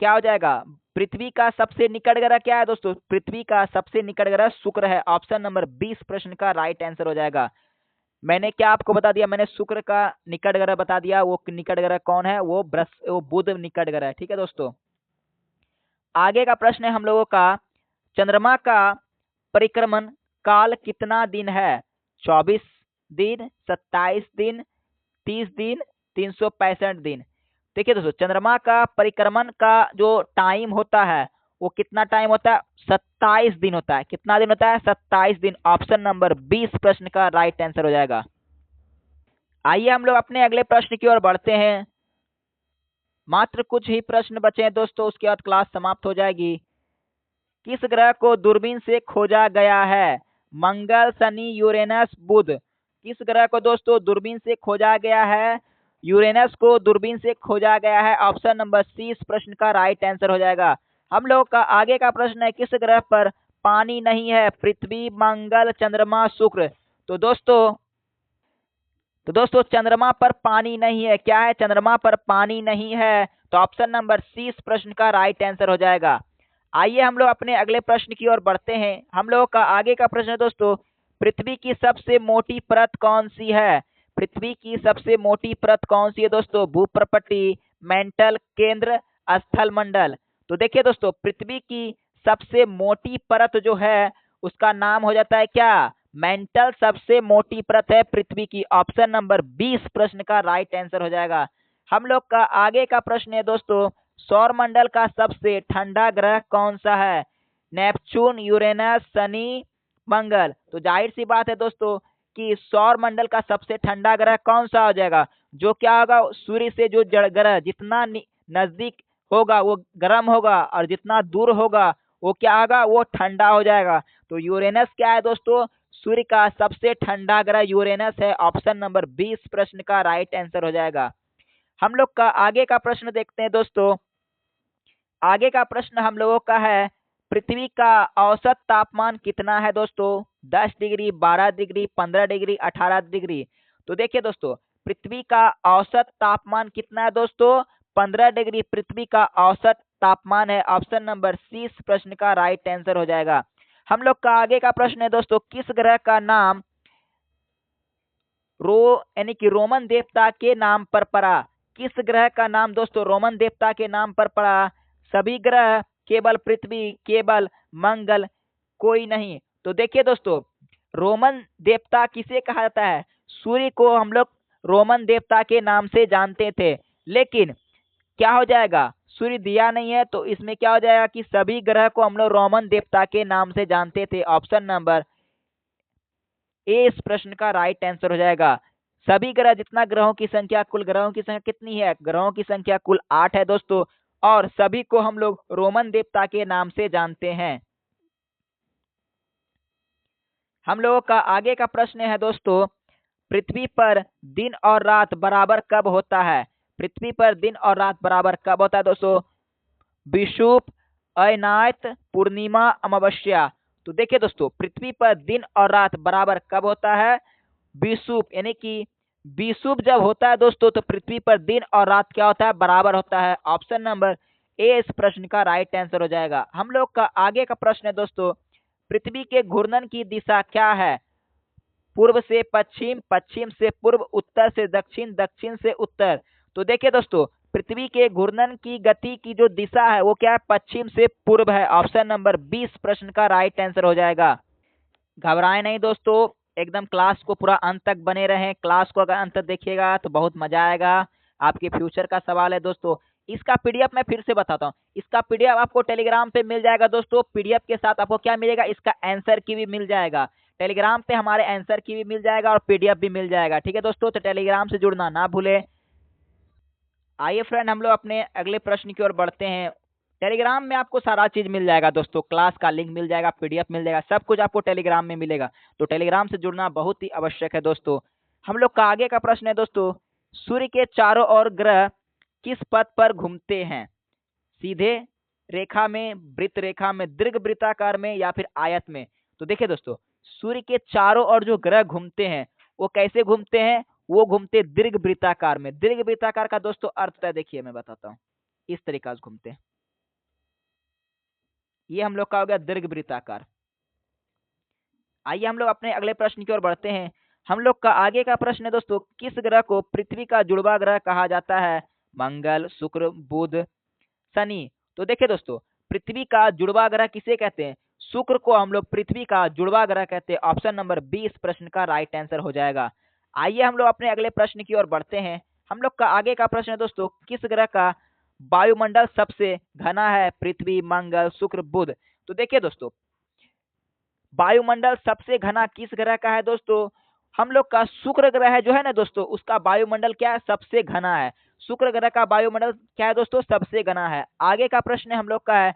क्या हो जाएगा? पृथ्वी का सबसे निकट ग्रह क्या है दोस्तों? पृथ्वी का सबसे निकट ग्रह शुक्र है। ऑप्शन नंबर 20 प्रश्न का राइट आंसर हो जाएगा। मैंने क्या आपको बता दिया? मैंने शुक्र का निकट ग्रह बता दिया। वो निकट ग्रह कौन है? वो बुध निकट ग्रह है। ठीक है दोस्तों, आगे का प्रश्न है हम लोगों का, चंद्रमा का परिक्रमण काल कितना दिन है? 24 दिन, 27 दिन, 30 दिन, 365 दिन? देखिए दोस्तों, चंद्रमा का परिक्रमण का जो टाइम होता है वो कितना टाइम होता है? 27 दिन होता है। कितना दिन होता है? 27 दिन। ऑप्शन नंबर 20 प्रश्न का राइट आंसर हो जाएगा। आइए हम लोग अपने अगले प्रश्न की ओर बढ़ते हैं। मात्र कुछ ही प्रश्न बचे हैं दोस्तों, उसके बाद क्लास समाप्त हो जाएगी। किस ग्रह को दूरबीन से खोजा गया है? मंगल, शनि, यूरेनस, बुध? किस ग्रह को दोस्तों दूरबीन से खोजा गया है? यूरेनस को दूरबीन से खोजा गया है। ऑप्शन नंबर सी इस प्रश्न का राइट आंसर हो जाएगा। हम लोग का आगे का प्रश्न है, किस ग्रह पर पानी नहीं है? पृथ्वी, मंगल, चंद्रमा, शुक्र? तो दोस्तों चंद्रमा पर पानी नहीं है। क्या है? चंद्रमा पर पानी नहीं है। तो ऑप्शन नंबर सी इस प्रश्न का राइट आंसर हो जाएगा। आइए हम लोग अपने अगले प्रश्न की ओर बढ़ते हैं। हम लोगों का आगे का प्रश्न है दोस्तों, पृथ्वी की सबसे मोटी परत कौन सी है? पृथ्वी की सबसे मोटी परत कौन सी है दोस्तों? भूप्रपट्टी, मेंटल, केंद्र, स्थल मंडल? तो देखिए दोस्तों, पृथ्वी की सबसे मोटी परत जो है उसका नाम हो जाता है क्या? मेंटल सबसे मोटी परत है पृथ्वी की। ऑप्शन नंबर 20 प्रश्न का राइट आंसर हो जाएगा। हम लोग का आगे का प्रश्न है दोस्तों, सौर मंडल का सबसे ठंडा ग्रह कौन सा है? नेपच्यून, यूरेनस, शनि, मंगल। तो जाहिर सी बात है दोस्तों कि सौर मंडल का सबसे ठंडा ग्रह कौन सा हो जाएगा? जो क्या होगा, सूर्य से जो जड़ ग्रह जितना नजदीक होगा वो गर्म होगा, और जितना दूर होगा वो क्या होगा, वो ठंडा हो जाएगा। तो यूरेनस क्या है दोस्तों? सूर्य का सबसे ठंडा ग्रह यूरेनस है। ऑप्शन नंबर 20 प्रश्न का राइट आंसर हो जाएगा। हम लोग का आगे का प्रश्न देखते हैं दोस्तों। आगे का प्रश्न हम लोगों का है, पृथ्वी का औसत तापमान कितना है दोस्तों? 10 डिग्री, 12 डिग्री, 15 डिग्री, 18 डिग्री। तो देखिए दोस्तों, पृथ्वी का औसत तापमान कितना है दोस्तों? 15 डिग्री पृथ्वी का औसत तापमान है। ऑप्शन नंबर सी इस प्रश्न का राइट आंसर हो जाएगा। हम लोग का आगे का प्रश्न है दोस्तों, किस ग्रह का नाम यानी कि रोमन देवता के नाम पर पड़ा? किस ग्रह का नाम दोस्तों रोमन देवता के नाम पर पड़ा? सभी ग्रह, केवल पृथ्वी, केवल मंगल, कोई नहीं। तो देखिए दोस्तों, रोमन देवता किसे कहा जाता है? सूर्य को हम लोग रोमन देवता के नाम से जानते थे, लेकिन क्या हो जाएगा, सूर्य दिया नहीं है, तो इसमें क्या हो जाएगा कि सभी ग्रह को हम लोग रोमन देवता के नाम से जानते थे। ऑप्शन नंबर ए इस प्रश्न का राइट आंसर हो जाएगा। सभी ग्रह, जितना ग्रहों की संख्या, कुल ग्रहों की संख्या कितनी है? ग्रहों की संख्या कुल 8 है दोस्तों, और सभी को हम लोग रोमन देवता के नाम से जानते हैं। हम लोगों का आगे का प्रश्न है दोस्तों, पृथ्वी पर दिन और रात बराबर कब होता है? पृथ्वी पर दिन और रात बराबर कब होता है दोस्तों? विषुव, अयनायत, पूर्णिमा, अमावस्या। तो देखिए दोस्तों, पृथ्वी पर दिन और रात बराबर कब होता है? विषुव, यानी कि विषुव जब होता है दोस्तों, तो पृथ्वी पर दिन और रात क्या होता है? बराबर होता है। ऑप्शन नंबर ए इस प्रश्न का राइट आंसर हो जाएगा। हम लोग का आगे का प्रश्न है दोस्तों, पृथ्वी के घूर्णन की दिशा क्या है? पूर्व से पश्चिम, पश्चिम से पूर्व, उत्तर से दक्षिण, दक्षिण से उत्तर। तो देखिए दोस्तों, पृथ्वी के घूर्णन की गति की जो दिशा है वो क्या है? पश्चिम से पूर्व है। ऑप्शन नंबर 20 प्रश्न का राइट आंसर हो जाएगा। घबराए नहीं दोस्तों, एकदम क्लास को पूरा अंत तक बने रहें। क्लास को अगर अंत तक देखिएगा तो बहुत मजा आएगा। आपके फ्यूचर का सवाल है दोस्तों। इसका पीडीएफ मैं फिर से बताता हूँ, इसका पीडीएफ आपको टेलीग्राम पे मिल जाएगा दोस्तों। पीडीएफ के साथ आपको क्या मिलेगा? इसका आंसर की भी मिल जाएगा। टेलीग्राम पे हमारे आंसर की भी मिल जाएगा और पीडीएफ भी मिल जाएगा। ठीक है दोस्तों, तो टेलीग्राम से जुड़ना ना भूले। आइए फ्रेंड, हम लोग अपने अगले प्रश्न की ओर बढ़ते हैं। टेलीग्राम में आपको सारा चीज मिल जाएगा दोस्तों, क्लास का लिंक मिल जाएगा, पीडीएफ मिल जाएगा, सब कुछ आपको टेलीग्राम में मिलेगा। तो टेलीग्राम से जुड़ना बहुत ही आवश्यक है दोस्तों। हम लोग का आगे का प्रश्न है दोस्तों, सूर्य के चारों ओर ग्रह किस पथ पर घूमते हैं? सीधे रेखा में, वृत्त रेखा में, दीर्घ वृत्ताकार में, या फिर आयत में? तो देखिए दोस्तों, सूर्य के चारों ओर जो ग्रह घूमते हैं वो कैसे घूमते हैं? वो घूमते दीर्घ वृत्ताकार में। दीर्घ वृत्ताकार का दोस्तों अर्थ है, देखिए मैं बताता हूँ, इस तरीका से घूमते हैं। ये हम लोग का हो गया दीर्घ वृत्ताकार। आइए हम लोग अपने अगले प्रश्न की ओर बढ़ते हैं। हम लोग का आगे का प्रश्न है दोस्तों, किस ग्रह को पृथ्वी का जुड़वा ग्रह कहा जाता है? मंगल, शुक्र, बुध, शनि। तो देखिए दोस्तों, पृथ्वी का जुड़वा ग्रह किसे कहते हैं? शुक्र को हम लोग पृथ्वी का जुड़वा ग्रह कहते हैं। ऑप्शन नंबर 20 प्रश्न का राइट आंसर हो जाएगा। आइए हम लोग अपने अगले प्रश्न की ओर बढ़ते हैं। हम लोग का आगे का प्रश्न है दोस्तों, किस ग्रह का वायुमंडल सबसे घना है? पृथ्वी, मंगल, शुक्र, बुध। तो देखिए दोस्तों, वायुमंडल सबसे घना किस ग्रह का है दोस्तों? हम लोग का शुक्र ग्रह जो है ना दोस्तों, उसका वायुमंडल क्या है? सबसे घना है। शुक्र ग्रह का वायुमंडल क्या है दोस्तों? सबसे घना है। आगे का प्रश्न हम लोग का है,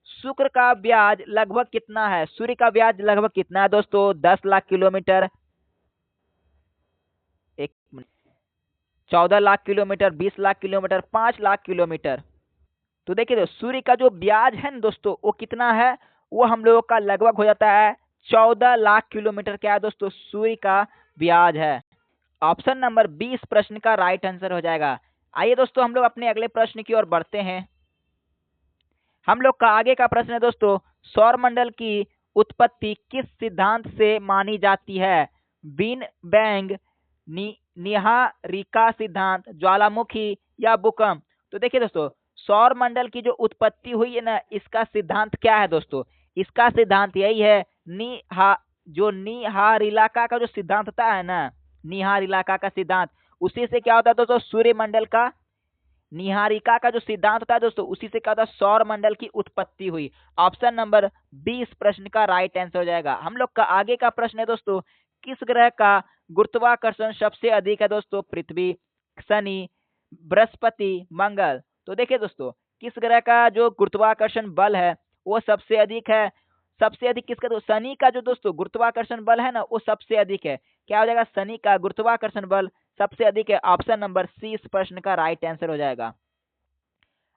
शुक्र का व्यास लगभग कितना है? सूर्य का व्यास लगभग कितना है दोस्तों? 10 lakh kilometre, 14 lakh kilometre, 20 lakh kilometre, 5 lakh kilometre. तो देखिए दोस्तों, सूर्य का जो व्यास है ना दोस्तों, वो कितना है? वो हम लोगों का लगभग हो जाता है 14 लाख किलोमीटर। क्या है दोस्तों? सूर्य का व्यास है। ऑप्शन नंबर 20 प्रश्न का राइट आंसर हो जाएगा। आइए दोस्तों, हम लोग अपने अगले प्रश्न की ओर बढ़ते हैं। हम लोग का आगे का प्रश्न है दोस्तों, सौर मंडल की उत्पत्ति किस सिद्धांत से मानी जाती है? बिग बैंग, निहारिका सिद्धांत, ज्वालामुखी, या भूकंप? तो देखिए दोस्तों, सौर मंडल की जो उत्पत्ति हुई है ना, इसका सिद्धांत क्या है दोस्तों? इसका सिद्धांत यही है, निहार इलाका का जो सिद्धांत होता है ना, निहार इलाका का सिद्धांत, उसी से क्या होता है दोस्तों? सूर्य मंडल का निहारिका का जो सिद्धांत होता है दोस्तों, उसी से क्या होता है, सौर मंडल की उत्पत्ति हुई। ऑप्शन नंबर 20 प्रश्न का राइट आंसर हो जाएगा। हम लोग का आगे का प्रश्न है दोस्तों, किस ग्रह का गुरुत्वाकर्षण सबसे अधिक है दोस्तों? पृथ्वी, शनि, बृहस्पति, मंगल। तो देखिए दोस्तों, किस ग्रह का जो गुरुत्वाकर्षण बल है वो सबसे अधिक है? सबसे अधिक किसका? तो शनि का जो दोस्तों गुरुत्वाकर्षण बल है ना, वो सबसे अधिक है। क्या हो जाएगा? शनि का गुरुत्वाकर्षण बल सबसे अधिक है। ऑप्शन नंबर सी इस प्रश्न का राइट आंसर हो जाएगा।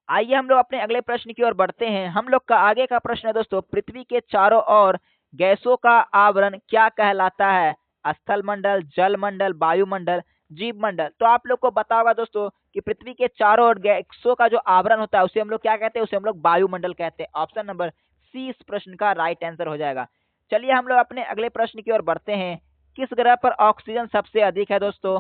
आइए हम लोग अपने अगले प्रश्न की ओर बढ़ते हैं। हम लोग का आगे का प्रश्न है दोस्तों, पृथ्वी के चारों ओर गैसों का आवरण क्या कहलाता है? स्थल मंडल, जल मंडल, वायुमंडल, जीव मंडल। तो आप लोग को पता होगा दोस्तों कि पृथ्वी के चारों ओर गैसों का जो आवरण होता है उसे हम लोग क्या कहते हैं? उसे हम लोग वायुमंडल कहते हैं। ऑप्शन नंबर सी इस प्रश्न का राइट आंसर हो जाएगा। चलिए हम लोग अपने अगले प्रश्न की ओर बढ़ते हैं। किस ग्रह पर ऑक्सीजन सबसे अधिक है दोस्तों?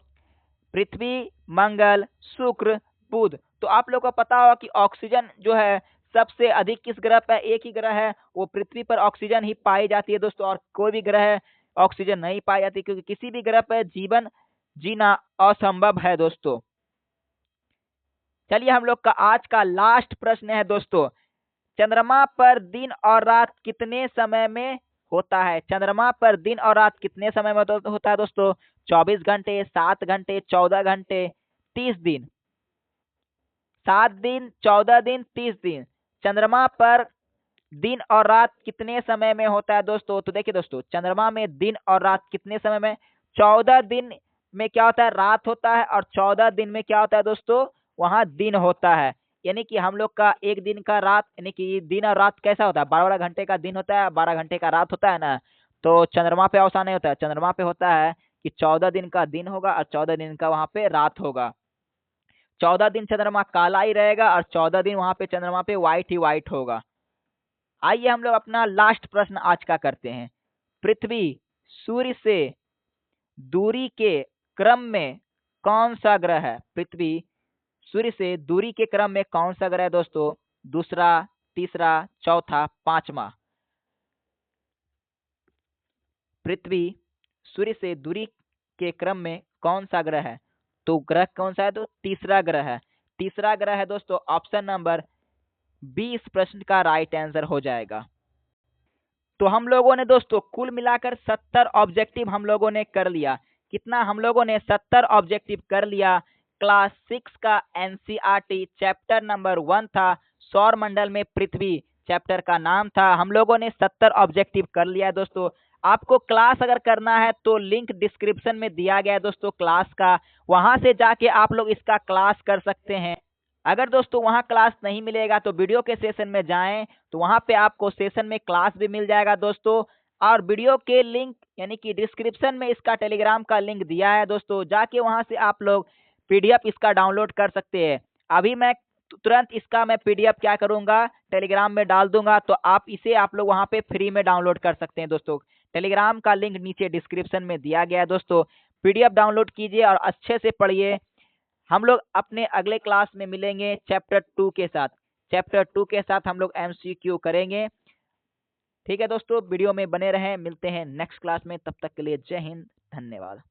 पृथ्वी, मंगल, शुक्र, बुध। तो आप लोग को पता होगा कि ऑक्सीजन जो है सबसे अधिक किस ग्रह पर? एक ही ग्रह है, वो पृथ्वी पर ऑक्सीजन ही पाई जाती है दोस्तों, और कोई भी ग्रह ऑक्सीजन नहीं पाई जाती, क्योंकि किसी भी ग्रह पर जीवन जीना असंभव है दोस्तों। चलिए हम लोग का आज का लास्ट प्रश्न है दोस्तों, चंद्रमा पर दिन और रात कितने समय में होता है? चंद्रमा पर दिन और रात कितने समय में होता है दोस्तों? 24 घंटे, 7 घंटे, 14 घंटे, 30 दिन। 7 दिन, 14 दिन, 30 दिन। चंद्रमा पर दिन और रात कितने समय में होता है दोस्तों? तो देखिए दोस्तों, चंद्रमा में दिन और रात कितने समय में? 14 दिन में क्या होता है? रात होता है, और 14 दिन में क्या होता है दोस्तों? वहाँ दिन होता है। यानी कि हम लोग का एक दिन का रात, यानी कि दिन और रात कैसा होता है? 12 घंटे का दिन होता है, 12 घंटे का रात होता है ना। तो चंद्रमा पे ऐसा नहीं होता है। चंद्रमा पे होता है कि 14 दिन का दिन होगा और 14 दिन का वहाँ पे रात होगा। 14 दिन चंद्रमा काला ही रहेगा और 14 दिन वहाँ पे चंद्रमा पे व्हाइट ही व्हाइट होगा। आइए हम लोग अपना लास्ट प्रश्न आज का करते हैं। पृथ्वी सूर्य से दूरी के क्रम में कौन सा ग्रह है? पृथ्वी सूर्य से दूरी के क्रम में कौन सा ग्रह है दोस्तों? दूसरा, तीसरा, चौथा, पांचवा। पृथ्वी सूर्य से दूरी के क्रम में कौन सा ग्रह है? तो ग्रह कौन सा है? तो तीसरा ग्रह है। तीसरा ग्रह है दोस्तों, ऑप्शन नंबर 20 प्रश्न का राइट आंसर हो जाएगा। तो हम लोगों ने दोस्तों कुल मिलाकर 70 ऑब्जेक्टिव हम लोगों ने कर लिया। कितना? हम लोगों ने 70 ऑब्जेक्टिव कर लिया। क्लास 6 का एनसीईआरटी चैप्टर नंबर 1 था, सौर मंडल में पृथ्वी। चैप्टर का नाम था। हम लोगों ने 70 ऑब्जेक्टिव कर लिया है दोस्तों। आपको क्लास अगर करना है तो लिंक डिस्क्रिप्शन में दिया गया है दोस्तों क्लास का, वहां से जाके आप लोग इसका क्लास कर सकते हैं। अगर दोस्तों वहाँ क्लास नहीं मिलेगा तो वीडियो के सेशन में जाएं, तो वहाँ पे आपको सेशन में क्लास भी मिल जाएगा दोस्तों। और वीडियो के लिंक यानी कि डिस्क्रिप्शन में इसका टेलीग्राम का लिंक दिया है दोस्तों, जाके वहाँ से आप लोग पीडीएफ इसका डाउनलोड कर सकते हैं। अभी मैं तुरंत इसका मैं पीडीएफ क्या करूँगा, टेलीग्राम में डाल दूंगा, तो आप लोग वहाँ पे फ्री में डाउनलोड कर सकते हैं दोस्तों। टेलीग्राम का लिंक नीचे डिस्क्रिप्शन में दिया गया है दोस्तों। पीडीएफ डाउनलोड कीजिए और अच्छे से पढ़िए। हम लोग अपने अगले क्लास में मिलेंगे चैप्टर 2 के साथ। चैप्टर 2 के साथ हम लोग एमसीक्यू करेंगे। ठीक है दोस्तों, वीडियो में बने रहें। मिलते हैं नेक्स्ट क्लास में, तब तक के लिए जय हिंद, धन्यवाद।